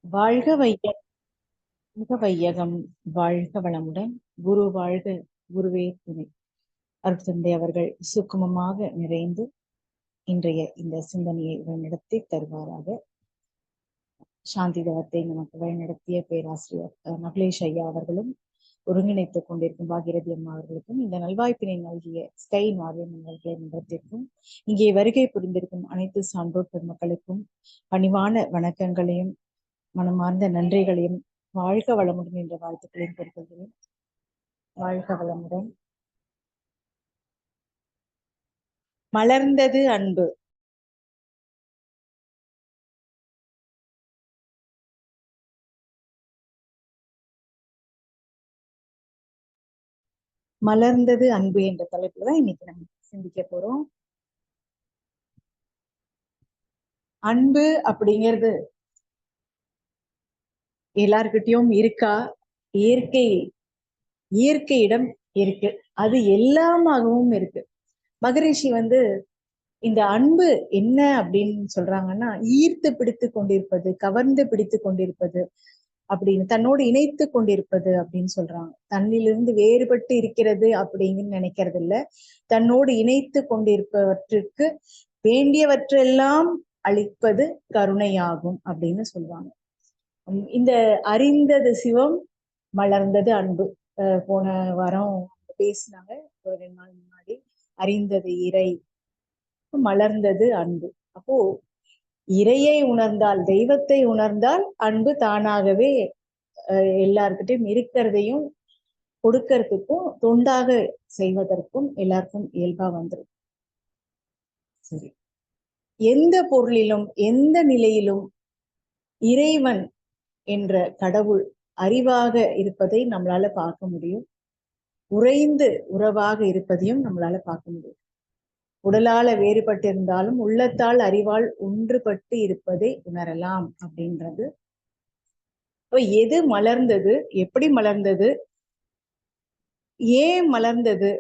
வாழ்க வையகம், வாழ்க வையகம், வாழ்க வளமுடன். குரு வாழ்க, குருவே துணை. அருட்தந்தை அவர்கள் சுக்குமமாக நிறைந்து இன்றைய இந்த சிந்தனையை வழிநடத்தி தருவாராக. சாந்தி தவத்தை நமக்கு வழிநடத்திய பேராசிரியர் மகளேஷ் ஐயா அவர்களும் ஒருங்கிணைத்துக் கொண்டிருக்கும் பாகிரதி அம்மா அவர்களுக்கும், இந்த நல்வாய்ப்பினை நல்கிய ஸ்கை நார்வன் அவர்களை நிறுவனத்திற்கும், இங்கே வருகை புரிந்திருக்கும் அனைத்து சான்றோர் பெருமக்களுக்கும் பணிவான வணக்கங்களையும் மனமார்ந்த நன்றிகளையும் வாழ்க வளமுடன் என்ற வாழ்த்துக்களையும் பெற்றுக்கொள்கிறேன். வாழ்க வளமுடன். மலர்ந்தது அன்பு. மலர்ந்தது அன்பு என்ற தலைப்புலதான் இன்னைக்கு நம்ம சிந்திக்க போறோம். அன்பு அப்படிங்கிறது எல்லார்கிட்டயும் இருக்கா? இயற்கையிடம் இருக்கு, அது எல்லாமாகவும் இருக்கு. மகரிஷி இந்த அன்பு என்ன அப்படின்னு சொல்றாங்கன்னா, ஈர்த்து பிடித்து கொண்டிருப்பது, கவர்ந்து பிடித்து கொண்டிருப்பது அப்படின்னு, தன்னோடு இணைத்து கொண்டிருப்பது அப்படின்னு சொல்றாங்க. தன்னிலிருந்து வேறுபட்டு இருக்கிறது அப்படின்னு நினைக்கிறது இல்ல, தன்னோடு இணைத்து கொண்டிருப்பவற்றுக்கு வேண்டியவற்றெல்லாம் அளிப்பது கருணையாகும் அப்படின்னு சொல்லுவாங்க. இந்த அறிந்தது சிவம், மலர்ந்தது அன்பு. போன வாரம் பேசினாங்க, ஒரு 2 நாள் முன்னாடி. அறிந்தது இறை, மலர்ந்தது அன்பு. அப்போ இறையை உணர்ந்தால், தெய்வத்தை உணர்ந்தால் அன்பு தானாகவே எல்லார்கிட்டையும் இருக்கிறதையும் கொடுக்கறதுக்கும் தொண்டாக செய்வதற்கும் எல்லாருக்கும் இயல்பா வந்துடும். சரி, எந்த பொருளிலும் எந்த நிலையிலும் இறைவன் என்ற கடவுள் அறிவாக இருப்பதை நம்மளால பார்க்க முடியும், உறைந்து உறவாக இருப்பதையும் நம்மளால பார்க்க முடியும். உடலால வேறுபட்டு இருந்தாலும் உள்ளத்தால் அறிவால் ஒன்றுபட்டு இருப்பதை உணரலாம் அப்படின்றது. எது மலர்ந்தது, எப்படி மலர்ந்தது, ஏன் மலர்ந்தது,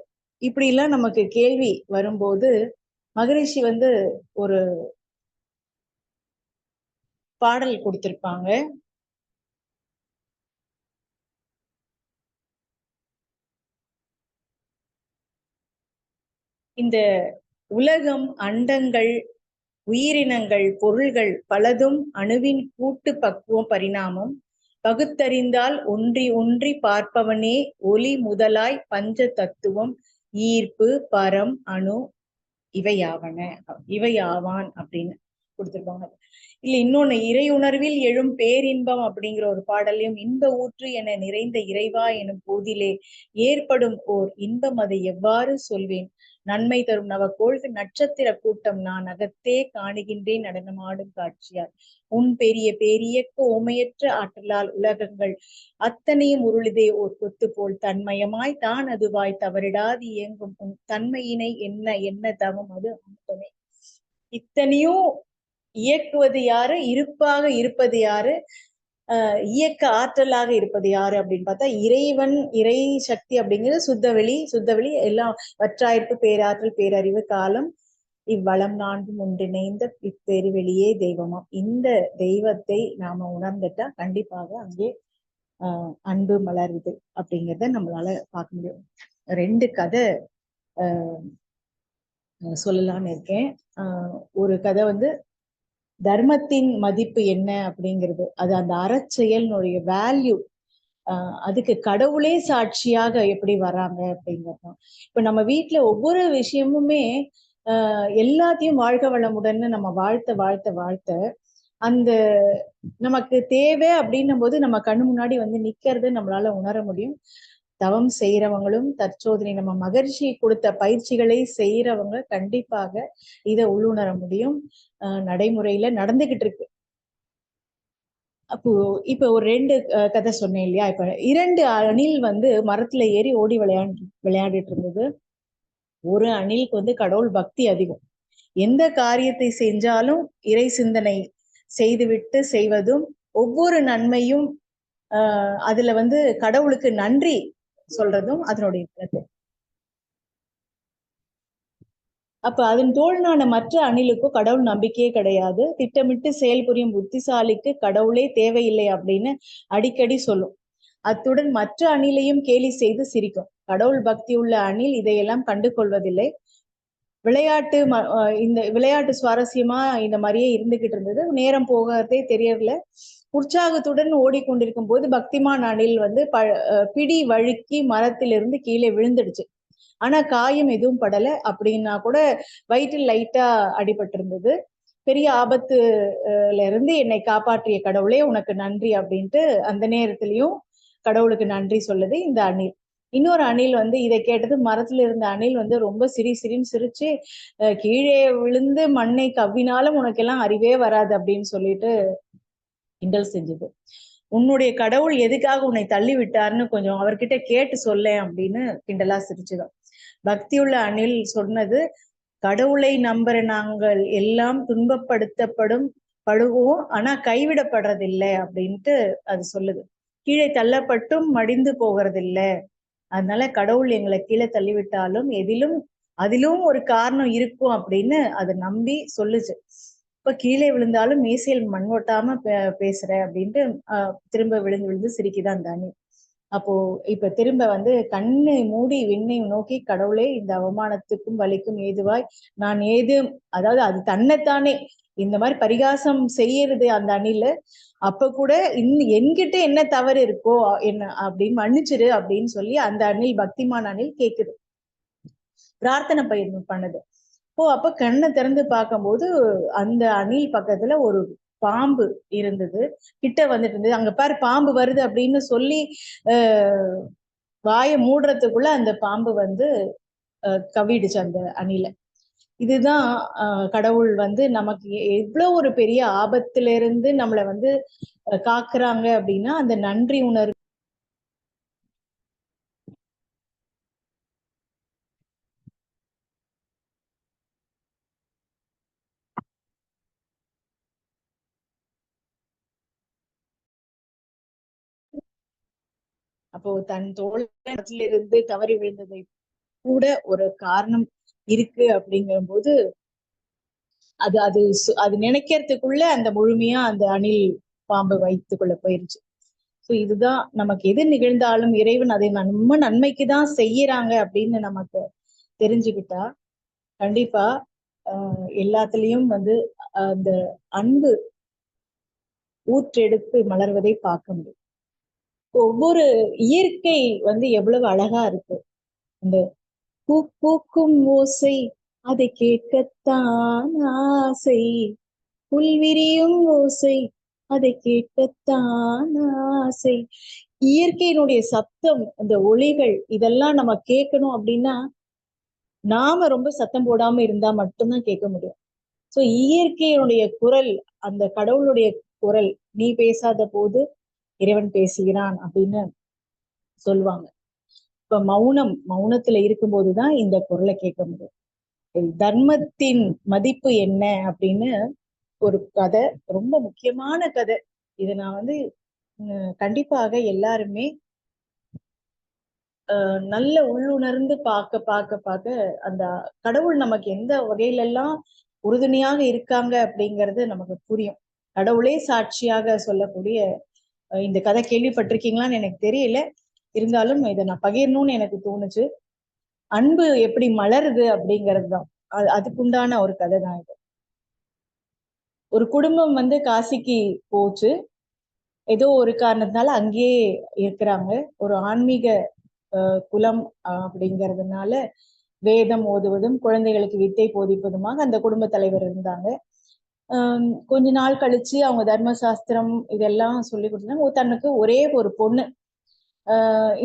இப்படி எல்லாம் நமக்கு கேள்வி வரும்போது மகரிஷி ஒரு பாடல் கொடுத்திருப்பாங்க. இந்த உலகம், அண்டங்கள், உயிரினங்கள், பொருள்கள் பலதும் அணுவின் கூட்டு பக்குவம் பரிணாமம் பகுத்தறிந்தால் ஒன்றி ஒன்றி பார்ப்பவனே ஒளி முதலாய் பஞ்ச தத்துவம் ஈர்ப்பு பரம் அணு இவையாவான் அப்படின்னு கொடுத்திருப்பாங்க. இல்ல, இன்னொன்னு, இறை உணர்வில் எழும் பேரின்பம் அப்படிங்கிற ஒரு பாடலையும், இன்ப ஊற்று என நிறைந்த இறைவா எனும் போதிலே ஏற்படும் ஓர் இன்பம் அதை எவ்வாறு சொல்வேன், நன்மை தரும் நவக்கோள்கு நட்சத்திர கூட்டம் நான் அகத்தே காணுகின்றேன் நடனமாடும் காட்சியார், உன் பெரிய பேரியக்க ஓமையற்ற ஆற்றலால் உலகங்கள் அத்தனையும் உருளுதே ஓர் கொத்து போல் தன்மயமாய் தான் அதுவாய் தவறிடாது இயங்கும் உன் தன்மையினை என்ன என்ன தவம் அது அமுதமே. இத்தனையும் இயக்குவது யாரு, இருப்பாக இருப்பது யாரு, இயக்க ஆற்றலாக இருப்பது யாரு அப்படின்னு பார்த்தா இறைவன். இறை சக்தி அப்படிங்கிறது சுத்தவெளி எல்லாம் வற்றாயிருப்பு பேராற்றல் பேரறிவு காலம் இவ்வளம் நான்கும் ஒன்றிணைந்த இப்பெருவெளியே தெய்வமாம். இந்த தெய்வத்தை நாம உணர்ந்துட்டா கண்டிப்பாக அங்கே அன்பு மலருது அப்படிங்கிறத நம்மளால பார்க்க முடியும். 2 கதை சொல்லலான்னு இருக்கேன். ஒரு கதை தர்மத்தின் மதிப்பு என்ன அப்படிங்கிறது, அது அந்த அறச்செயல்னுடைய வேல்யூ, அதுக்கு கடவுளே சாட்சியாக எப்படி வராங்க அப்படிங்கிறதும். இப்ப நம்ம வீட்டுல ஒவ்வொரு விஷயமுமே எல்லாத்தையும் வாழ்க வளமுடன்னு நம்ம வாழ்த்த அந்த நமக்கு தேவை அப்படின்னும் போது நம்ம கண்ணு முன்னாடி நிக்கிறது நம்மளால உணர முடியும். தவம் செய்யறவங்களும் தற்சோதனை நம்ம மகரிஷி கொடுத்த பயிற்சிகளை செய்யறவங்க கண்டிப்பாக இதை உள்ளுணர முடியும். நடைமுறையில நடந்துகிட்டு இருக்கு. அப்போ இப்ப ஒரு 2 கதை சொன்னேன் இல்லையா? இப்ப 2 அணில் மரத்துல ஏறி ஓடி விளையாடிட்டு இருந்தது. ஒரு அணிலுக்கு கடவுள் பக்தி அதிகம். எந்த காரியத்தை செஞ்சாலும் இறை சிந்தனை செய்துவிட்டு செய்வதும், ஒவ்வொரு நன்மையும் அதுல கடவுளுக்கு நன்றி சொல்றதும் அதனுடைய கருத்து. அப்ப அதன் தோழனான மற்ற அணிலுக்கோ கடவுள் நம்பிக்கையே கிடையாது. திட்டமிட்டு செயல்புரியும் புத்திசாலிக்கு கடவுளே தேவையில்லை அப்படின்னு அடிக்கடி சொல்லும். அத்துடன் மற்ற அணிலையும் கேலி செய்து சிரிக்கும். கடவுள் பக்தி உள்ள அணில் இதையெல்லாம் கண்டு கொள்வதில்லை. விளையாட்டு இந்த விளையாட்டு சுவாரஸ்யமா இந்த மாதிரியே இருந்துகிட்டு இருந்தது. நேரம் போகிறதே தெரியல. உற்சாகத்துடன் ஓடிக்கொண்டிருக்கும் போது பக்திமான் அணில் வந்து பிடி வழுக்கி மரத்திலிருந்து கீழே விழுந்துடுச்சு. ஆனா காயம் எதுவும் படல. அப்படின்னா கூட வயிற்றில் லைட்டா அடிபட்டு இருந்தது. பெரிய ஆபத்துல இருந்து என்னை காப்பாற்றிய கடவுளே உனக்கு நன்றி அப்படின்ட்டு அந்த நேரத்திலையும் கடவுளுக்கு நன்றி சொல்லுது இந்த அணில். இன்னொரு அணில் வந்து இதை கேட்டது மரத்துல இருந்த அணில் வந்து ரொம்ப சிரின்னு சிரிச்சு கீழே விழுந்து மண்ணை கவ்வினாலும் உனக்கெல்லாம் அறிவே வராது அப்படின்னு சொல்லிட்டு கிண்டல் செஞ்சது. உன்னுடைய கடவுள் எதுக்காக உன்னை தள்ளி விட்டாருன்னு கொஞ்சம் அவர்கிட்ட கேட்டு சொல்லேன் அப்படின்னு கிண்டலா சிரிச்சுதான். பக்தியுள்ள அணில் சொன்னது, கடவுளை நம்புற நாங்கள் எல்லாம் துன்பப்படுத்தப்படும் படுவோம், ஆனா கைவிடப்படுறதில்லை அப்படின்ட்டு அது சொல்லுது. கீழே தள்ளப்பட்டும் மடிந்து போகிறதில்லை. அதனால கடவுள் எங்களை கீழே தள்ளிவிட்டாலும் அதிலும் ஒரு காரணம் இருக்கும் அப்படின்னு அதை நம்பி சொல்லுச்சு. இப்ப கீழே விழுந்தாலும் மீசையில் மண் ஒட்டாம பேசுற அப்படின்ட்டு திரும்ப விழுந்து விழுந்து சிரிக்குதான் அந்த அணி. அப்போ இப்ப திரும்ப வந்து கண்ணை மூடி விண்ணை நோக்கி, கடவுளே இந்த அவமானத்துக்கும் வலிக்கும் ஏதுவாய் நான் அதாவது அது தன்னைத்தானே இந்த மாதிரி பரிகாசம் செய்யறது அந்த அணில. அப்ப கூட என்கிட்ட என்ன தவறு இருக்கோ என்ன அப்படின்னு மன்னிச்சிரு அப்படின்னு சொல்லி அந்த அணில், பக்திமான் அணில் கேக்குது, பிரார்த்தனை பண்ணுது. அப்ப கண்ணை திறந்து பார்க்கும்போது அந்த அணில் பக்கத்துல ஒரு பாம்பு இருந்தது, கிட்ட வந்துட்டு இருந்தது. அங்க பாரு பாம்பு வருது அப்படின்னு சொல்லி வாயை மூடுறதுக்குள்ள அந்த பாம்பு வந்து கவிடுச்சு அந்த அணில. இதுதான் கடவுள் வந்து நமக்கு எவ்வளவு ஒரு பெரிய ஆபத்துல இருந்து நம்மளை வந்து காக்குறாங்க அப்படின்னா அந்த நன்றி உணர்வு. அப்போ தன் தோழத்திலிருந்து தவறி விழுந்ததை கூட ஒரு காரணம் இருக்கு அப்படிங்கிற போது அது அது அது நினைக்கிறதுக்குள்ள அந்த முழுமையா அந்த அணில் பாம்பு வைத்துக்குள்ள போயிருச்சு. ஸோ இதுதான் நமக்கு எது நிகழ்ந்தாலும் இறைவன் அதை நம்ம நன்மைக்குதான் செய்யறாங்க அப்படின்னு நமக்கு தெரிஞ்சுக்கிட்டா கண்டிப்பா எல்லாத்துலயும் வந்து அந்த அன்பு ஊற்றெடுத்து மலர்வதை பார்க்க முடியும். ஒவ்வொரு இயற்கை வந்து எவ்வளவு அழகா இருக்கு. அந்த பூக்கும் ஓசை அதை கேட்கத்தான் ஆசை, புல்விரியும் ஓசை அதை கேட்கத்தான் ஆசை. இயற்கையினுடைய சத்தம், இந்த ஒளிகள் இதெல்லாம் நம்ம கேட்கணும் அப்படின்னா நாம ரொம்ப சத்தம் போடாம இருந்தா மட்டும்தான் கேட்க முடியும். சோ இயற்கையினுடைய குரல், அந்த கடவுளுடைய குரல், நீ பேசாத போது இறைவன் பேசுகிறான் அப்படின்னு சொல்லுவாங்க. இப்ப மௌனத்துல இருக்கும்போதுதான் இந்த குரலை கேட்க முடியும். தர்மத்தின் மதிப்பு என்ன அப்படின்னு ஒரு கதை, ரொம்ப முக்கியமான கதை. இதை நான் வந்து கண்டிப்பாக எல்லாருமே நல்ல உள்ளுணர்ந்து பார்க்க அந்த கடவுள் நமக்கு எந்த வகையில எல்லாம் உறுதுணையாக இருக்காங்க அப்படிங்கிறது நமக்கு புரியும். கடவுளே சாட்சியாக சொல்லக்கூடிய இந்த கதை கேள்விப்பட்டிருக்கீங்களான்னு எனக்கு தெரியல, இருந்தாலும் இதை நான் பகிரணும்னு எனக்கு தோணுச்சு. அன்பு எப்படி மலருது அப்படிங்கிறது தான் அதுக்குண்டான ஒரு கதை தான் இது. ஒரு குடும்பம் வந்து காசிக்கு போச்சு, ஏதோ ஒரு காரணத்தினால அங்கேயே இருக்கிறாங்க. ஒரு ஆன்மீக குலம் அப்படிங்கிறதுனால வேதம் ஓதுவதும் குழந்தைகளுக்கு வித்தை போதிப்பதுமாக அந்த குடும்ப தலைவர் இருந்தாங்க. கொஞ்ச நாள் கழிச்சு அவங்க தர்மசாஸ்திரம் இதெல்லாம் சொல்லி கொடுத்தாங்க. தன்னுக்கு ஒரே ஒரு பொண்ணு,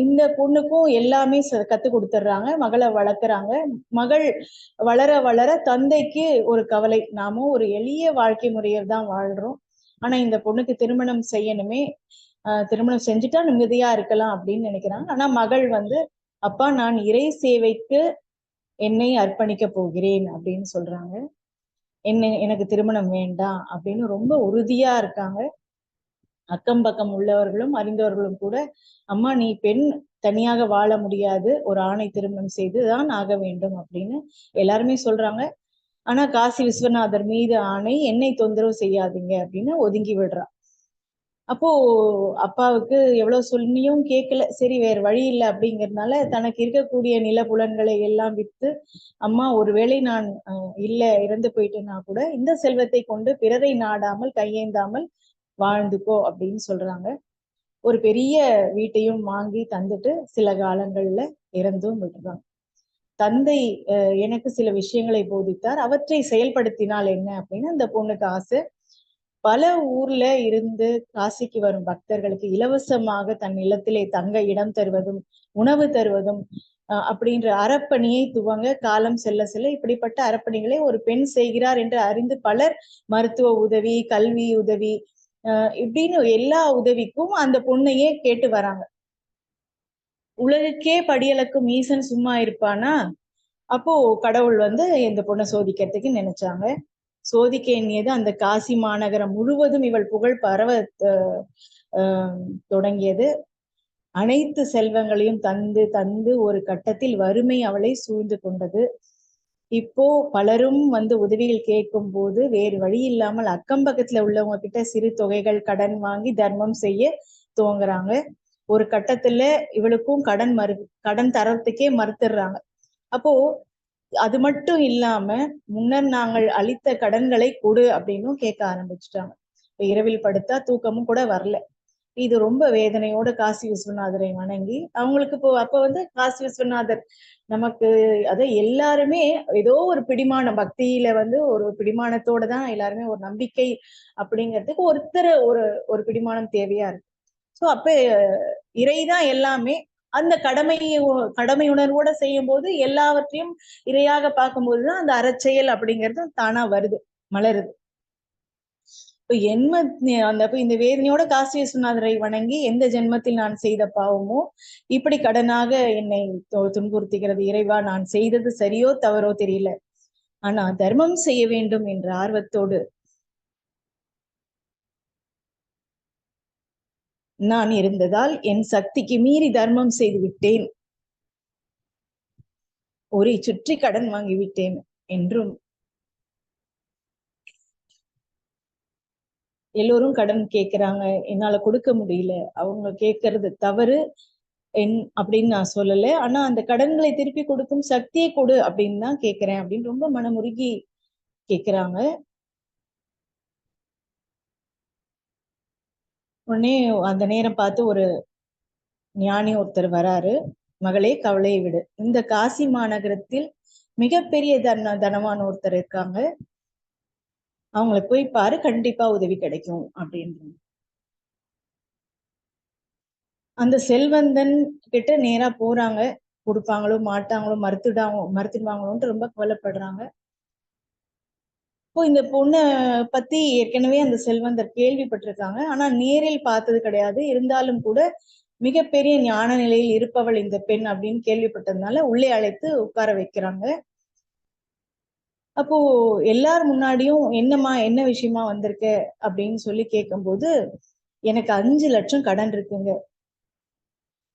இந்த பொண்ணுக்கும் எல்லாமே கத்து கொடுத்துட்றாங்க. மகளை வளர்க்குறாங்க. மகள் வளர வளர தந்தைக்கு ஒரு கவலை, நாமும் ஒரு எளிய வாழ்க்கை முறையில் தான் வாழ்றோம், ஆனா இந்த பொண்ணுக்கு திருமணம் செய்யணுமே, திருமணம் செஞ்சுட்டா நிம்மதியா இருக்கலாம் அப்படின்னு நினைக்கிறாங்க. ஆனா மகள் வந்து, அப்பா நான் இறை சேவைக்கு என்னை அர்ப்பணிக்க போகிறேன் அப்படின்னு சொல்றாங்க. எனக்கு திருமணம் வேண்டாம் அப்படின்னு ரொம்ப உறுதியா இருக்காங்க. அக்கம் பக்கம் உள்ளவர்களும் அறிந்தவர்களும் கூட, அம்மா நீ பெண், தனியாக வாழ முடியாது, ஒரு ஆணை திருமணம் செய்துதான் ஆக வேண்டும் அப்படின்னு எல்லாருமே சொல்றாங்க. ஆனா காசி விஸ்வநாதர் மீது ஆணை, என்னை தொந்தரவு செய்யாதீங்க அப்படின்னு ஒதுங்கி விடுறா. அப்போ அப்பாவுக்கு எவ்வளவு சொல்லியும் கேட்கல. சரி வேற வழி இல்லை அப்படிங்கிறதுனால தனக்கு இருக்கக்கூடிய நிலபுலன்களை எல்லாம் வித்து, அம்மா ஒருவேளை நான் இல்ல இறந்து போயிட்டேன்னா கூட இந்த செல்வத்தை கொண்டு பிறரை நாடாமல் கையேந்தாமல் வாழ்ந்துக்கோ அப்படின்னு சொல்றாங்க. ஒரு பெரிய வீட்டையும் வாங்கி தந்துட்டு சில காலங்கள்ல இறந்தும் விட்டுறாங்க. தந்தை எனக்கு சில விஷயங்களை போதித்தார். அவற்றை செயல்படுத்தினால் என்ன அப்படின்னு அந்த பொண்ணுக்கு ஆசை. பல ஊர்ல இருந்து காசிக்கு வரும் பக்தர்களுக்கு இலவசமாக தன் இல்லத்திலே தங்க இடம் தருவதும் உணவு தருவதும் அப்படின்ற அறப்பணியை துவங்க காலம் செல்ல செல்ல இப்படிப்பட்ட அறப்பணிகளை ஒரு பெண் செய்கிறார் என்று அறிந்து பலர் மருத்துவ உதவி, கல்வி உதவி, இப்படின்னு எல்லா உதவிக்கும் அந்த பொண்ணையே கேட்டு வராங்க. உலகுக்கே படியளக்கும் ஈசன் சும்மா இருப்பானா? அப்போ கடவுள் இந்த பொண்ணை சோதிக்கிறதுக்கு நினைச்சாங்க. சோதிக்க எண்ணியது அந்த காசி மாநகரம் முழுவதும் இவள் புகழ் பரவ தொடங்கியது. அனைத்து செல்வங்களையும் தந்து தந்து ஒரு கட்டத்தில் வறுமை அவளை சூழ்ந்து கொண்டது. இப்போ பலரும் உதவிகள் கேட்கும் போது வேறு வழி இல்லாமல் அக்கம் பக்கத்துல உள்ளவங்க கிட்ட சிறு தொகைகள் கடன் வாங்கி தர்மம் செய்ய துவங்குறாங்க. ஒரு கட்டத்துல இவளுக்கும் கடன் தரத்துக்கே மறுத்துடுறாங்க. அப்போ அது மட்டும் இல்லாம முன்னர் நாங்கள் அளித்த கடன்களை கொடு அப்படின்னும் கேட்க ஆரம்பிச்சுட்டாங்க. இப்ப இரவில் படுத்தா தூக்கமும் கூட வரல. இது ரொம்ப வேதனையோட காசி விஸ்வநாதரை வணங்கி அவங்களுக்கு அப்ப காசி விஸ்வநாதர் நமக்கு எல்லாருமே ஏதோ ஒரு பிடிமானம், பக்தியில ஒரு பிடிமானத்தோட தான் எல்லாருமே ஒரு நம்பிக்கை அப்படிங்கிறதுக்கு ஒரு பிடிமானம் தேவையா இருக்கு. சோ அப்ப இறைதான் எல்லாமே. அந்த கடமை உணர்வோட செய்யும் போது எல்லாவற்றையும் இறையாக பார்க்கும்போதுதான் அந்த அறச்செயல் அப்படிங்கிறது தானா வருது, மலருது. இந்த வேதனையோட காசி விஸ்வநாதரை வணங்கி எந்த ஜென்மத்தில் நான் செய்த பாவமோ இப்படி கடனாக என்னை துன்புறுத்துகிறது இறைவா, நான் செய்தது சரியோ தவறோ தெரியல, ஆனா தர்மம் செய்ய வேண்டும் என்ற ஆர்வத்தோடு நான் இருந்ததால் என் சக்திக்கு மீறி தர்மம் செய்து விட்டேன், ஒரே சுற்றி கடன் வாங்கிவிட்டேன் என்றும் எல்லோரும் கடன் கேட்கிறாங்க, என்னால கொடுக்க முடியல, அவங்க கேட்கறது தவறு அப்படின்னு நான் சொல்லல, ஆனா அந்த கடன்களை திருப்பி கொடுக்கும் சக்தியை கொடு அப்படின்னு தான் கேட்கிறேன் அப்படின்னு ரொம்ப மனமுருகி கேட்கிறாங்க. உடனே அந்த நேரம் பார்த்து ஒரு ஞானி ஒருத்தர் வராரு. மகளே கவலையை விடு, இந்த காசி மாநகரத்தில் மிகப்பெரிய தனமான ஒருத்தர் இருக்காங்க, அவங்களை போய் பாரு, கண்டிப்பா உதவி கிடைக்கும் அப்படின்றாங்க. அந்த செல்வந்தன் கிட்ட நேரா போறாங்க. கொடுப்பாங்களோ மாட்டாங்களோ, மறுத்துடுவாங்களோன்ட்டு ரொம்ப கவலைப்படுறாங்க. இப்போ இந்த பொண்ணை பத்தி ஏற்கனவே அந்த செல்வந்தர் கேள்விப்பட்டிருக்காங்க, ஆனா நேரில் பார்த்தது கிடையாது. இருந்தாலும் கூட மிகப்பெரிய ஞான நிலையில் இருப்பவள் இந்த பெண் அப்படின்னு கேள்விப்பட்டதுனால உள்ளே அழைத்து உட்கார வைக்கிறாங்க. அப்போ எல்லார் முன்னாடியும் என்னம்மா என்ன விஷயமா வந்திருக்க அப்படின்னு சொல்லி கேட்கும்போது, எனக்கு 5 லட்சம் கடன் இருக்குங்க,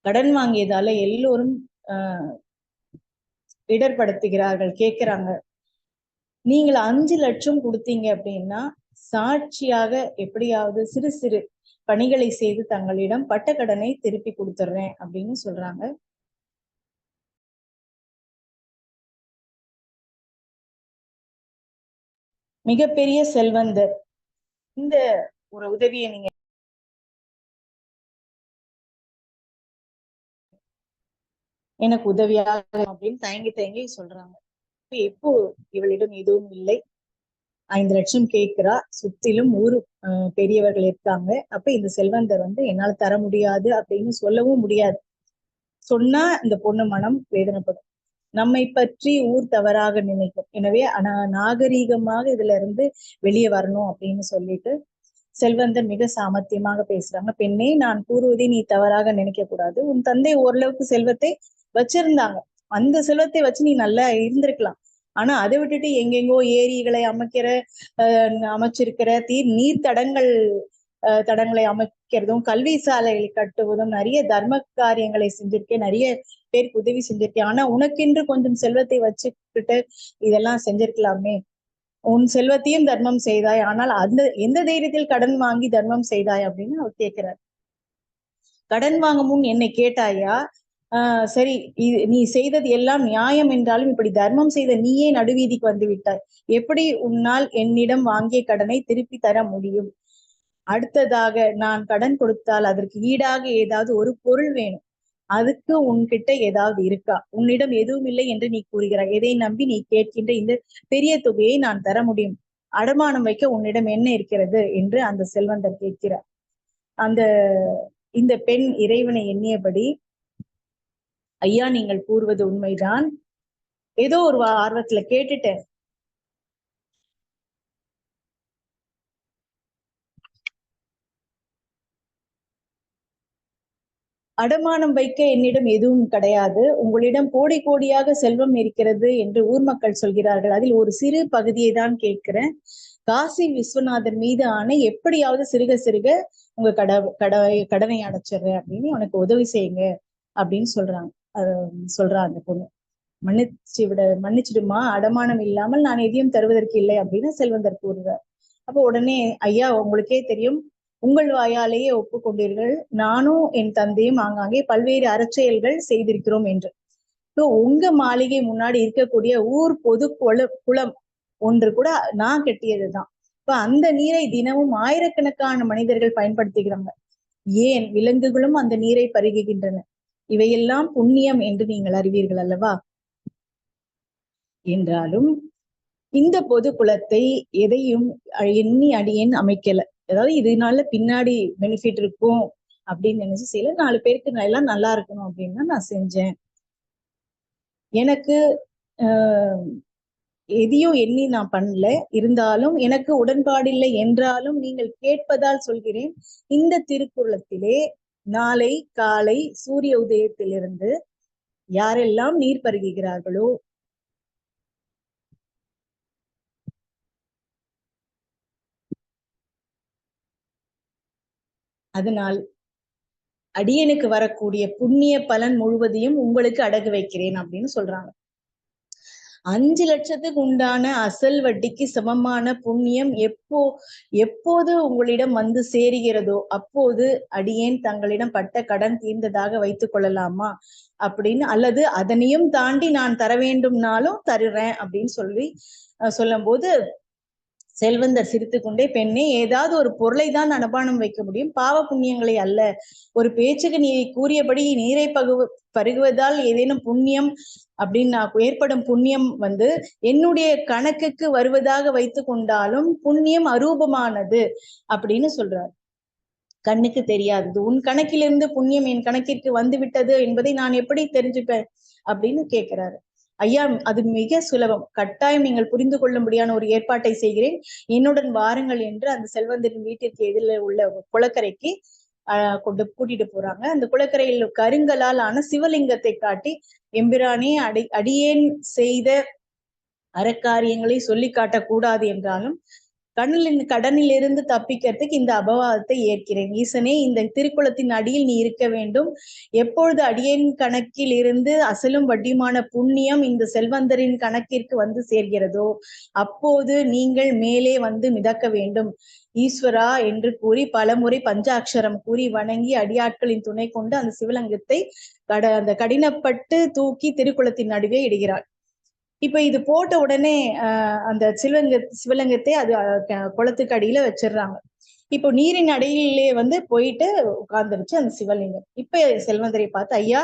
கடன் வாங்கியதால எல்லோரும் இடர்படுத்துகிறார்கள், கேட்கிறாங்க, நீங்கள் 5 லட்சம் கொடுத்தீங்க அப்படின்னா சாட்சியாக எப்படியாவது சிறு சிறு பணிகளை செய்து தங்களிடம் பட்ட கடனை திருப்பி கொடுத்துட்றேன் அப்படின்னு சொல்றாங்க. மிகப்பெரிய செல்வந்தர் இந்த ஒரு உதவியை நீங்க எனக்கு உதவியாக அப்படின்னு தயங்கி தயங்கி சொல்றாங்க. எப்போ இவளிடம் எதுவும் இல்லை, 5 லட்சம் கேட்கிறா, சுத்திலும் ஊரு பெரியவர்கள் இருக்காங்க. அப்ப இந்த செல்வந்தர் என்னால தர முடியாது அப்படின்னு சொல்லவும் முடியாது. சொன்னா இந்த பொண்ணு மனம் வேதனைப்படும், நம்மை பற்றி ஊர் தவறாக நினைக்கும். எனவே நாகரீகமாக இதுல இருந்து வெளியே வரணும் அப்படின்னு சொல்லிட்டு செல்வந்தன் மிக சாமர்த்தியமாக பேசுறாங்க. பெண்ணே, நான் கூறுவதை நீ தவறாக நினைக்க கூடாது. உன் தந்தை ஓரளவுக்கு செல்வத்தை வச்சிருந்தாங்க, அந்த செல்வத்தை வச்சு நீ நல்லா இருந்திருக்கலாம். ஆனா அதை விட்டுட்டு எங்கெங்கோ ஏரிகளை அமைச்சிருக்கிற நீர் தடங்கள் தடங்களை அமைக்கிறதும், கல்வி சாலைகளை கட்டுவதும், நிறைய தர்ம காரியங்களை செஞ்சிருக்கேன், நிறைய பேருக்கு உதவி செஞ்சிருக்கேன். ஆனா உனக்கென்று கொஞ்சம் செல்வத்தை வச்சுக்கிட்டு இதெல்லாம் செஞ்சிருக்கலாமே. உன் செல்வத்தையும் தர்மம் செய்தாய், ஆனால் அந்த எந்த தைரியத்தில் கடன் வாங்கி தர்மம் செய்தாய் அப்படின்னு அவர் கேட்கிறார். கடன் வாங்கும் முன் என்னை கேட்டாயா? சரி, நீ செய்தது எல்லாம் நியாயம் என்றாலும் இப்படி தர்மம் செய்த நீயே நடுவீதிக்கு வந்து விட்டாய். எப்படி உன்னால் என்னிடம் வாங்கிய கடனை திருப்பி தர முடியும்? அடுத்ததாக நான் கடன் கொடுத்தால் அதற்கு ஈடாக ஏதாவது ஒரு பொருள் வேணும். அதுக்கு உன்கிட்ட ஏதாவது இருக்கா? உன்னிடம் எதுவும் இல்லை என்று நீ கூறுகிறாய். எதை நம்பி நீ கேட்கின்ற இந்த பெரிய தொகையை நான் தர முடியும்? அடமானம் வைக்க உன்னிடம் என்ன இருக்கிறது என்று அந்த செல்வந்தர் கேட்கிறார். இந்த பெண் இறைவனை எண்ணியபடி, ஐயா நீங்கள் கூறுவது உண்மைதான், ஏதோ ஒரு ஆர்வத்துல கேட்டுட்டேன், அடமானம் வைக்க என்னிடம் எதுவும் கிடையாது. உங்களிடம் கோடி கோடியாக செல்வம் இருக்கிறது என்று ஊர் மக்கள் சொல்கிறார்கள். அதில் ஒரு சிறு பகுதியை தான் கேட்கிறேன். காசி விஸ்வநாதன் மீது ஆணை, எப்படியாவது சிறுக சிறுக உங்க கடனை அடைச்சிடுறேன் அப்படின்னு உனக்கு உதவி செய்யுங்க அப்படின்னு சொல்றாங்க. அந்த பொண்ணு. மன்னிச்சிடுமா, அடமானம் இல்லாமல் நான் எதையும் தருவதற்கு இல்லை அப்படின்னு செல்வந்தர் கூறுறார். அப்போ உடனே, ஐயா உங்களுக்கே தெரியும், உங்கள் வாயாலேயே ஒப்புக்கொண்டீர்கள், நானும் என் தந்தையும் ஆங்காங்கே பல்வேறு அறச்செயல்கள் செய்திருக்கிறோம் என்று. உங்க மாளிகை முன்னாடி இருக்கக்கூடிய ஊர் பொது குளம் ஒன்று கூட நான் கட்டியதுதான். இப்ப அந்த நீரை தினமும் ஆயிரக்கணக்கான மனிதர்கள் பயன்படுத்துகிறாங்க. ஏன் விலங்குகளும் அந்த நீரை பருகுகின்றன. இவையெல்லாம் புண்ணியம் என்று நீங்கள் அறிவீர்கள் அல்லவா? என்றாலும் இந்த பொது குளத்தை எதையும் எண்ணி அடியேன் அமைக்கல. அதாவது இதனால பின்னாடி பெனிஃபிட் இருக்கும் அப்படின்னு நினைச்சு செய்யல. 4 பேருக்கு எல்லாம் நல்லா இருக்கணும் அப்படின்னு நான் செஞ்சேன். எனக்கு எதையும் எண்ணி நான் பண்ணல. இருந்தாலும் எனக்கு உடன்பாடில்லை என்றாலும் நீங்கள் கேட்பதால் சொல்கிறேன். இந்த திருக்குறளத்திலே நாளை காலை சூரிய உதயத்திலிருந்து யாரெல்லாம் நீர் பருகுகிறார்களோ அதனால் அடியனுக்கு வரக்கூடிய புண்ணிய பலன் முழுவதையும் உங்களுக்கு அடகு வைக்கிறேன் அப்படின்னு சொல்றாங்க. 5 லட்சத்துக்கு உண்டான அசல் வட்டிக்கு சமமான புண்ணியம் எப்போது உங்களிடம் வந்து சேருகிறதோ அப்போது அடியேன் தங்களிடம் பட்ட கடன் தீர்ந்ததாக வைத்துக் கொள்ளலாமா அப்படின்னு, அல்லது அதனையும் தாண்டி நான் தர வேண்டும்னாலும் தருறேன் அப்படின்னு சொல்லும் போது செல்வந்தர் சிரித்து கொண்டே, பெண்ணே, ஏதாவது ஒரு பொருளை தான் அனுபானம் வைக்க முடியும், பாவ புண்ணியங்களை அல்ல. ஒரு பேச்சுக்கு நீ கூறியபடி நீரை பருகுவதால் ஏதேனும் புண்ணியம் அப்படின்னு ஏற்படும் புண்ணியம் என்னுடைய கணக்குக்கு வருவதாக வைத்து கொண்டாலும் புண்ணியம் அரூபமானது அப்படின்னு சொல்றார். கண்ணுக்கு தெரியாதது. உன் கணக்கிலிருந்து புண்ணியம் என் கணக்கிற்கு வந்து விட்டது என்பதை நான் எப்படி தெரிஞ்சுப்பேன் அப்படின்னு கேட்கிறாரு. ஐயா, அது மிக சுலபம், கட்டாயம் நீங்கள் புரிந்து கொள்ளும்படியான ஒரு ஏற்பாட்டை செய்கிறேன், என்னுடன் வாருங்கள் என்று அந்த செல்வந்தரின் வீட்டிற்கு எதிரில் உள்ள குளக்கரைக்கு கூட்டிட்டு போறாங்க. அந்த குளக்கரையில் கருங்கலால் ஆன சிவலிங்கத்தை காட்டி, எம்பிரானே, அடியேன் செய்த அறக்காரியங்களை சொல்லி காட்டக்கூடாது என்றாலும் கடனில் இருந்து தப்பிக்கிறதுக்கு இந்த அபவாதத்தை ஏற்கிறேன். ஈசனே, இந்த திருக்குளத்தின் அடியில் நீ இருக்க வேண்டும். எப்பொழுது அடியேன் கணக்கில் இருந்து அசலும் வட்டியுமான புண்ணியம் இந்த செல்வந்தரின் கணக்கிற்கு வந்து சேர்கிறதோ அப்போது நீங்கள் மேலே வந்து மிதக்க வேண்டும். ஈஸ்வரா என்று கூறி பலமுறை பஞ்சாட்சரம் கூறி வணங்கி அடியாட்களின் துணை கொண்டு அந்த சிவலிங்கத்தை அந்த கடினப்பட்டு தூக்கி திருக்குளத்தின் நடுவே இடுகிறாள். இப்ப இது போட்ட உடனே அந்த சிவலிங்கத்தை அது குளத்துக்கு அடியில வச்சிடுறாங்க. இப்போ நீரின் அடியிலே போயிட்டு உட்கார்ந்துருச்சு அந்த சிவலிங்கம். இப்ப செல்வந்தரை பார்த்து, ஐயா,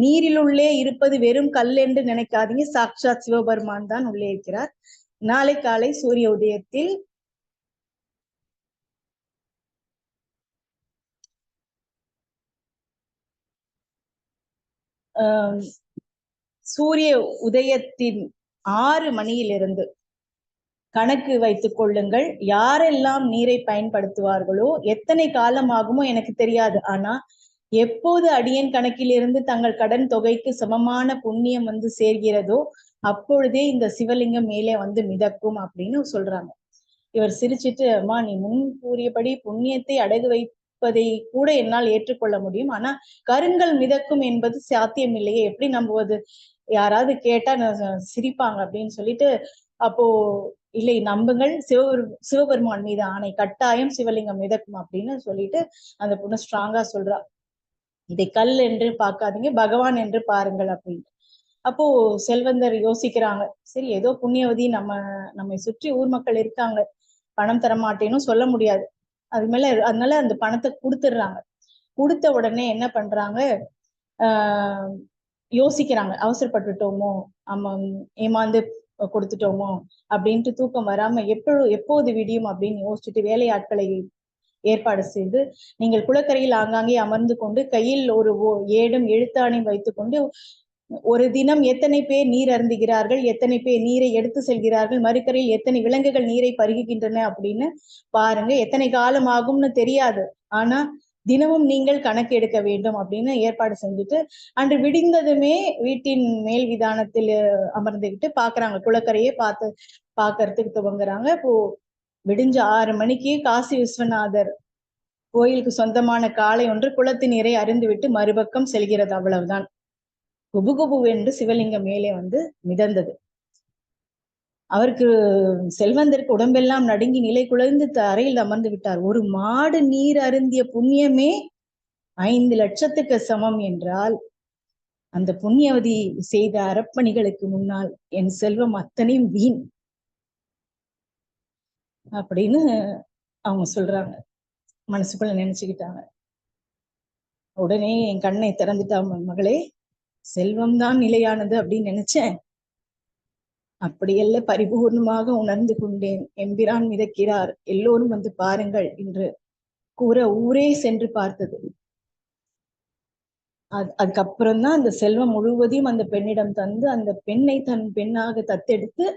நீரிலுள்ளே இருப்பது வெறும் கல் என்று நினைக்காதீங்க, சாட்சாத் சிவபெருமான் தான் உள்ளே இருக்கிறார். நாளை காலை சூரிய உதயத்தில் சூரிய உதயத்தின் 6 மணியிலிருந்து கணக்கு வைத்துக் கொள்ளுங்கள். யாரெல்லாம் நீரை பயன்படுத்துவார்களோ எத்தனை காலம் ஆகுமோ எனக்கு தெரியாது, ஆனா எப்போது அடியேன் கணக்கிலிருந்து தங்கள் கடன் தொகைக்கு சமமான புண்ணியம் சேர்கிறதோ அப்பொழுதே இந்த சிவலிங்கம் மேலே மிதக்கும் அப்படின்னு சொல்றாங்க. இவர் சிரிச்சிட்டு, அம்மா நீ முன் கூறியபடி புண்ணியத்தை அடகு வைப்பதை கூட என்னால் ஏற்றுக்கொள்ள முடியும். ஆனா கருங்கல் மிதக்கும் என்பது சாத்தியம் இல்லையே, எப்படி நம்புவது? யாராவது கேட்டா சிரிப்பாங்க அப்படின்னு சொல்லிட்டு, அப்போ இல்லை நம்புங்கள், சிவபெருமான் மீது ஆணை, கட்டாயம் சிவலிங்கம் மிதக்கும் அப்படின்னு சொல்லிட்டு அந்த பொண்ணு ஸ்ட்ராங்கா சொல்றா. இதை கல் என்று பார்க்காதீங்க, பகவான் என்று பாருங்கள் அப்படின்னு. அப்போ செல்வந்தர் யோசிக்கிறாங்க, சரி ஏதோ புண்ணியவதி நம்மை சுற்றி ஊர் மக்கள் இருக்காங்க, பணம் தர மாட்டேன்னு சொல்ல முடியாது, அதனால அந்த பணத்தை கொடுத்துடுறாங்க. கொடுத்த உடனே என்ன பண்றாங்க, யோசிக்கிறாங்க, அவசரப்பட்டுட்டோமோ, ஏமாந்து கொடுத்துட்டோமோ அப்படின்ட்டு தூக்கம் வராம எப்போது விடியும் அப்படின்னு யோசிச்சுட்டு வேலையாட்களை ஏற்பாடு செய்து, நீங்கள் குளக்கரையில் ஆங்காங்கே அமர்ந்து கொண்டு கையில் ஒரு ஏடும் எழுத்தாணையும் வைத்துக்கொண்டு ஒரு தினம் எத்தனை பேர் நீர் அருந்துகிறார்கள், எத்தனை பேர் நீரை எடுத்து செல்கிறார்கள், மறுக்கரையில் எத்தனை விலங்குகள் நீரை பருகுகின்றன அப்படின்னு பாருங்க. எத்தனை காலம் ஆகும்னு தெரியாது, ஆனா தினமும் நீங்கள் கணக்கு எடுக்க வேண்டும் அப்படின்னு ஏற்பாடு செஞ்சுட்டு அன்று விடிந்ததுமே வீட்டின் மேல் விதானத்தில் அமர்ந்துகிட்டு பாக்குறாங்க, குளக்கரையே பாக்குறதுக்கு துவங்குறாங்க. இப்போ விடிஞ்ச 6 மணிக்கு காசி விஸ்வநாதர் கோயிலுக்கு சொந்தமான காளை ஒன்று குளத்து நீரை அருந்துவிட்டு மறுபக்கம் செல்கிறது. அவ்வளவுதான். குபுகுபு என்று சிவலிங்கம் மேலே மிதந்தது. அவருக்கு செல்வந்தருக்கு உடம்பெல்லாம் நடுங்கி நிலை குலைந்து அறையில் அமர்ந்து விட்டார். ஒரு மாடு நீர் அருந்திய புண்ணியமே 5 லட்சத்துக்கு சமம் என்றால், அந்த புண்ணியவதி செய்த அறப்பணிகளுக்கு முன்னால் என் செல்வம் அத்தனையும் வீண் அப்படின்னு அவங்க சொல்றாங்க. மனசுக்குள்ள நினைச்சுக்கிட்டாங்க. உடனே என் கண்ணை திறந்துட்டா, மகளே, செல்வம் தான் நிலையானது அப்படின்னு நினைச்சேன், அப்படியல்ல, பரிபூர்ணமாக உணர்ந்து கொண்டேன். எம்பிரான் மிதக்கிறார், எல்லோரும் பாருங்கள் என்று கூற ஊரே சென்று பார்த்தது. அதுக்கப்புறம்தான் அந்த செல்வம் முழுவதையும் அந்த பெண்ணிடம் தந்து அந்த பெண்ணை தன் பெண்ணாக தத்தெடுத்து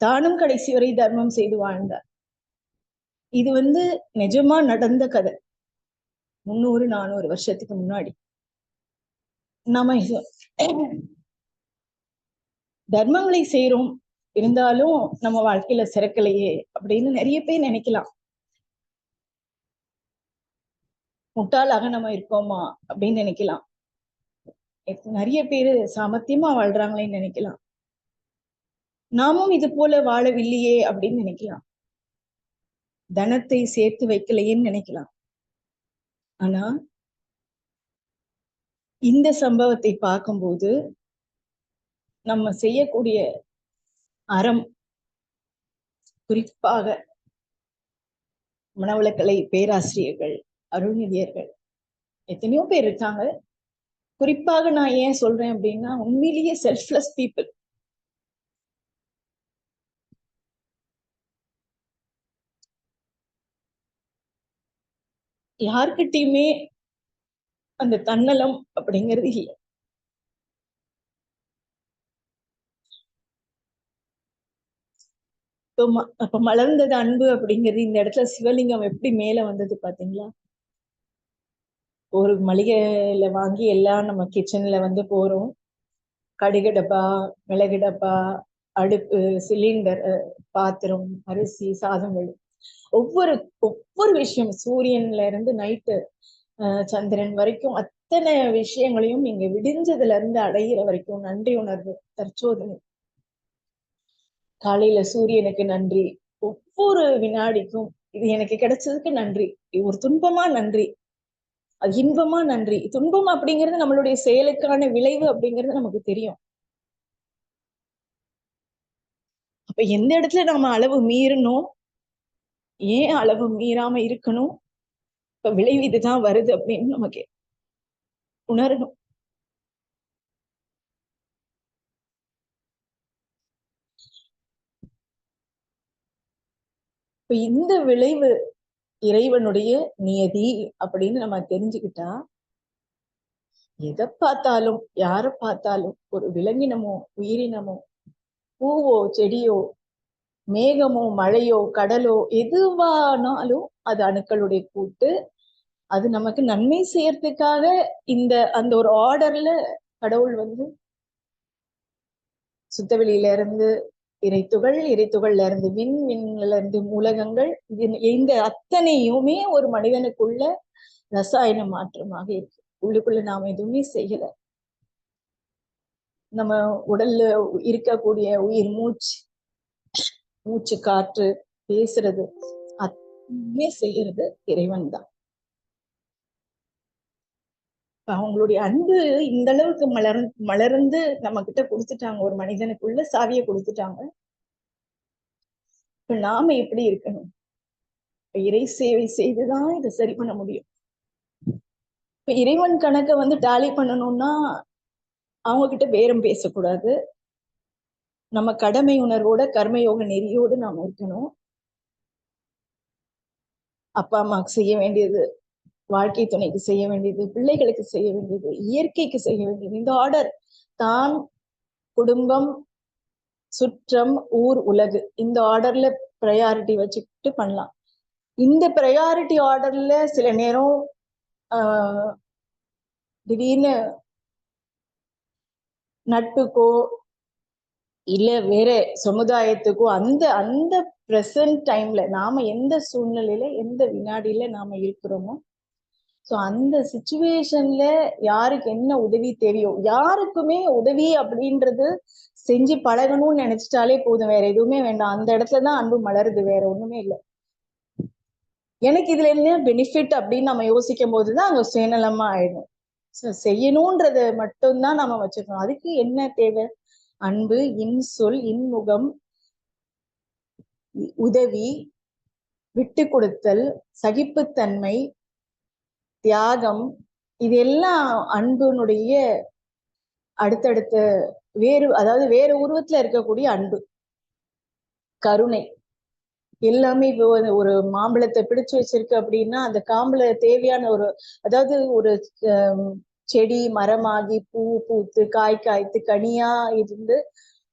தானும் கடைசி வரை தர்மம் செய்து வாழ்ந்தார். இது நிஜமா நடந்த கதை. 300-400 வருஷத்துக்கு முன்னாடி. நாம தர்மங்களை செய்யறோம், இருந்தாலும் நம்ம வாழ்க்கையில சிறக்கலையே அப்படின்னு நிறைய பேர் நினைக்கலாம். முட்டாளாக நம்ம இருக்கோமா அப்படின்னு நினைக்கலாம். நிறைய பேரு சாமர்த்தியமா வாழ்றாங்களேன்னு நினைக்கலாம். நாமும் இது போல வாழவில்லையே அப்படின்னு நினைக்கலாம். தனத்தை சேர்த்து வைக்கலையேன்னு நினைக்கலாம். ஆனா இந்த சம்பவத்தை பார்க்கும்போது நம்ம செய்யக்கூடிய அறம், குறிப்பாக மனவளக்கலை பேராசிரியர்கள், அருள்நிதியர்கள் எத்தனையோ பேர் இருக்காங்க. குறிப்பாக நான் ஏன் சொல்றேன் அப்படின்னா, உண்மையிலேயே செல்ஃப்லெஸ் பீப்புள். யார்கிட்டயுமே அந்த தன்னலம் அப்படிங்கிறது இல்லை. அப்ப மலர்ந்தது அன்பு அப்படிங்கிறது இந்த இடத்துல சிவலிங்கம் எப்படி மேல வந்தது பாத்தீங்களா? ஒரு மளிகையில வாங்கி எல்லாம் நம்ம கிச்சன்ல போறோம். கடுகு டப்பா, மிளகு டப்பா, அடுப்பு, சிலிண்டர், பாத்திரம், அரிசி, சாதம், ஒவ்வொரு விஷயம், சூரியன்ல இருந்து நைட்டு சந்திரன் வரைக்கும் அத்தனை விஷயங்களையும் இங்க விடிஞ்சதுல இருந்து அடையிற வரைக்கும் நன்றி உணர்வு, தற்சோதனை. காலையில சூரியனுக்கு நன்றி, ஒவ்வொரு வினாடிக்கும் இது எனக்கு கிடைச்சதுக்கு நன்றி, ஒரு துன்பமா நன்றி, அது இன்பமா நன்றி. துன்பம் அப்படிங்கிறது நம்மளுடைய செயலுக்கான விளைவு அப்படிங்கிறது நமக்கு தெரியும். அப்ப எந்த இடத்துல நாம அளவு மீறணும், ஏன் அளவு மீறாம இருக்கணும், இப்ப விளைவு இதுதான் வருது அப்படின்னு நமக்கு உணரணும். இப்ப இந்த விளைவு இறைவனுடைய நியதி அப்படின்னு நம்ம தெரிஞ்சுக்கிட்டா, எதை பார்த்தாலும், யாரை பார்த்தாலும், ஒரு விலங்கினமோ உயிரினமோ, பூவோ செடியோ, மேகமோ மழையோ கடலோ, எதுவானாலும் அது அணுக்களுடைய கூட்டு. அது நமக்கு நன்மை செய்யறதுக்காக அந்த ஒரு ஆர்டர்ல கடவுள் சுத்தவெளியில இருந்து இறைத்துகள், இறைத்துகள்ல இருந்து விண், விண்ல இருந்து உலகங்கள், இந்த அத்தனையுமே ஒரு மனிதனுக்குள்ள ரசாயன மாற்றமாக இருக்கு. உள்ளுக்குள்ள நாம எதுவுமே செய்யல. நம்ம உடல்ல இருக்கக்கூடிய உயிர் மூச்சு, மூச்சு காற்று, பேசுறது, அத்தனையுமே செய்யறது இறைவன் தான். அவங்களுடைய அன்பு இந்த அளவுக்கு மலர்ந்து நம்ம கிட்ட கொடுத்துட்டாங்க. ஒரு மனிதனுக்குள்ள சாவியை கொடுத்துட்டாங்க. இப்ப நாம எப்படி இருக்கணும்? இறை சேவை செய்துதான் இதை சரி பண்ண முடியும். இப்ப இறைவன் கணக்கை வந்து டாலி பண்ணணும்னா அவங்க கிட்ட பேரம் பேசக்கூடாது. நம்ம கடமை உணர்வோட கர்மயோக நெறியோடு நாம இருக்கணும். அப்பா அம்மாவுக்கு செய்ய வேண்டியது, வாழ்க்கை துணைக்கு செய்ய வேண்டியது, பிள்ளைகளுக்கு செய்ய வேண்டியது, இயற்கைக்கு செய்ய வேண்டியது, இந்த ஆர்டர் தான். குடும்பம், சுற்றம், ஊர், உலகு, இந்த ஆர்டர்ல ப்ரையாரிட்டி வச்சுக்கிட்டு பண்ணலாம். இந்த ப்ரையாரிட்டி ஆர்டர்ல சில நேரம் திடீர்னு நட்புக்கோ இல்ல வேற சமுதாயத்துக்கோ அந்த அந்த பிரசன்ட் டைம்ல நாம எந்த சூழ்நிலையில எந்த வினாடியில நாம இருக்கிறோமோ, ஸோ அந்த சிச்சுவேஷன்ல யாருக்கு என்ன உதவி தெரியும், யாருக்குமே உதவி அப்படின்றது செஞ்சு பழகணும்னு நினைச்சிட்டாலே போதும், வேற எதுவுமே வேண்டாம். அந்த இடத்துலதான் அன்பு மலருது, வேற ஒண்ணுமே இல்லை. எனக்கு இதுல என்ன பெனிஃபிட் அப்படின்னு நம்ம யோசிக்கும் போதுதான் அங்க சுயநலமா ஆயிடும். செய்யணும்ன்றத மட்டும்தான் நம்ம வச்சுக்கணும். அதுக்கு என்ன தேவை? அன்பு, இன்சொல், இன்முகம், உதவி, விட்டு கொடுத்தல், சகிப்புத்தன்மை, தியாகம், இதெல்லாம் அன்புனுடைய அடுத்தடுத்த அதாவது வேற உருவத்துல இருக்கக்கூடிய அன்பு. கருணை எல்லாமே. இப்போ ஒரு மாம்பழத்தை பிடிச்சு வச்சிருக்கு அப்படின்னா அந்த காம்புல தேவையான அதாவது ஒரு செடி மரமாகி பூ பூத்து காய் காய்த்து கனியா இருந்து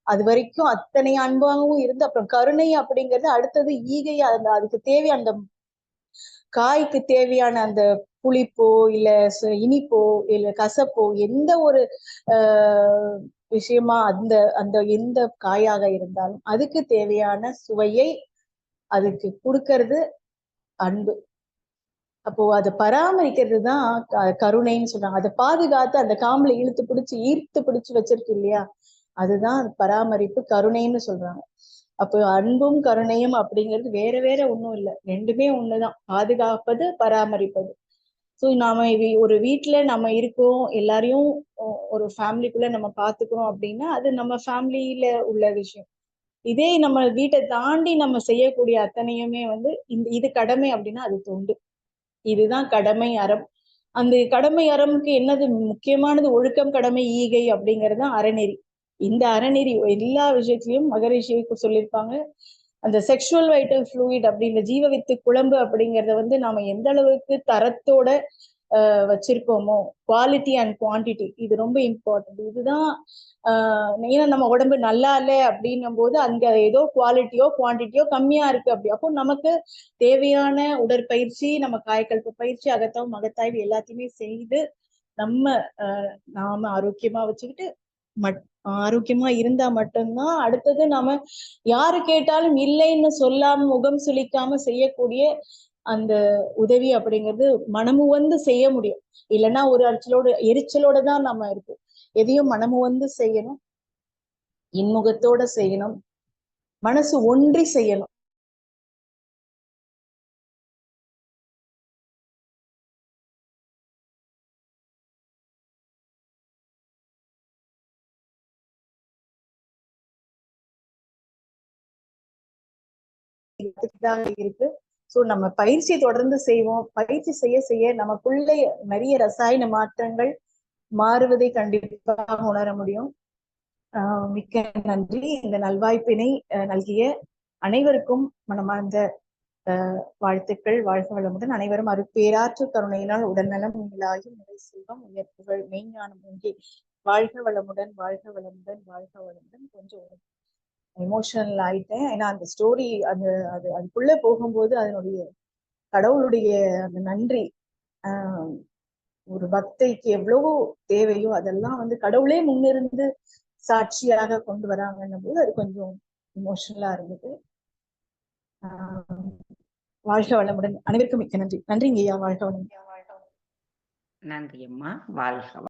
அது வரைக்கும் அத்தனை அன்பாகவும் இருந்து அப்புறம் கருணை அப்படிங்கிறது அடுத்தது ஈகையா அதுக்கு தேவையான அந்த காய்க்கு தேவையான அந்த புளிப்போ இல்ல இனிப்போ இல்ல கசப்போ எந்த ஒரு விஷயமா அந்த அந்த எந்த காயாக இருந்தாலும் அதுக்கு தேவையான சுவையை அதுக்கு கொடுக்கறது அன்பு. அப்போ அதை பராமரிக்கிறது தான் கருணைன்னு சொல்றாங்க. அதை பாதுகாத்து அந்த காம்புல ஈர்த்து பிடிச்சு வச்சிருக்கு இல்லையா, அதுதான் பராமரிப்பு, கருணைன்னு சொல்றாங்க. அப்போ அன்பும் கருணையும் அப்படிங்கிறது வேற வேற ஒண்ணும் இல்லை, ரெண்டுமே ஒண்ணுதான். பாதுகாப்பது, பராமரிப்பது. ஸோ நாம ஒரு வீட்டுல நம்ம இருக்கோம், எல்லாரையும் ஒரு ஃபேமிலிக்குள்ள நம்ம பாத்துக்கிறோம் அப்படின்னா அது நம்ம ஃபேமிலியில உள்ள விஷயம். இதே நம்ம வீட்டை தாண்டி நம்ம செய்யக்கூடிய அத்தனையுமே வந்து இது கடமை அப்படின்னா அது தொண்டு. இதுதான் கடமை அறம். அந்த கடமை அறம்க்கு என்னது முக்கியமானது? ஒழுக்கம், கடமை, ஈகை அப்படிங்கிறது அறநெறி. இந்த அறநெறி எல்லா விஷயத்திலையும் மகரிஷிக்கு சொல்லியிருப்பாங்க. அந்த செக்ஷுவல் வைட்டல் ஃப்ளூயிட் அப்படின்ற ஜீவவித்து குழம்பு அப்படிங்கிறத வந்து நாம எந்த அளவுக்கு தரத்தோட வச்சிருக்கோமோ, குவாலிட்டி அண்ட் குவான்டிட்டி, இது ரொம்ப இம்பார்ட்டன்ட். இதுதான் ஏன்னா நம்ம உடம்பு நல்லா இல்லை அப்படின்னும் போது அங்க ஏதோ குவாலிட்டியோ குவான்டிட்டியோ கம்மியா இருக்கு. அப்போ நமக்கு தேவையான உடற்பயிற்சி, நம்ம காயக்கல்ப பயிற்சி, அகத்தாய்வு மகத்தாய்வு எல்லாத்தையுமே செய்து நாம ஆரோக்கியமா வச்சுக்கிட்டு ஆரோக்கியமா இருந்தா மட்டும்தான் அடுத்தது நாம யாரு கேட்டாலும் இல்லைன்னு சொல்லாம முகம் சுளிக்காம செய்யக்கூடிய அந்த உதவி அப்படிங்கிறது மனமு வந்து செய்ய முடியும். இல்லைன்னா ஒரு எரிச்சலோட தான் நம்ம இருப்போம். எதையும் மனமு வந்து செய்யணும், இன்முகத்தோட செய்யணும், மனசு ஒன்றி செய்யணும். இருக்கு. சோ நம்ம பயிற்சியை தொடர்ந்து செய்வோம். பயிற்சி செய்ய செய்ய நமக்குள்ள நிறைய ரசாயன மாற்றங்கள் மாறுவதை கண்டிப்பாக உணர முடியும். மிக்க நன்றி. இந்த நல்வாய்ப்பினை நல்கிய அனைவருக்கும் மனமார்ந்த வாழ்த்துக்கள். வாழ்க வளமுடன். அனைவரும் பேராற்று கருணையினால் உடல்நலம் நீங்களாகி நிறை செல்வம் உயர்ப்புகள் மெய்ஞானம் ஒன்றி வாழ்க வளமுடன், வாழ்க வளமுடன், வாழ்க வளமுடன். கொஞ்சம் எமோஷனல் ஆயிட்டேன். ஏன்னா அந்த ஸ்டோரி அதுக்குள்ள போகும்போது அதனுடைய கடவுளுடைய அந்த நன்றி, ஒரு பக்தைக்கு எவ்வளவோ தேவையோ அதெல்லாம் வந்து கடவுளே முன்னிருந்து சாட்சியாக கொண்டு வராங்கன்னும் போது அது கொஞ்சம் இமோஷனலா இருந்தது. வாழ்க வளமுடன். அனைவருக்கும் மிக்க நன்றி. நன்றிங்க ஐயா. வாழ்க வளமுடன். நன்றி அம்மா. வாழ்க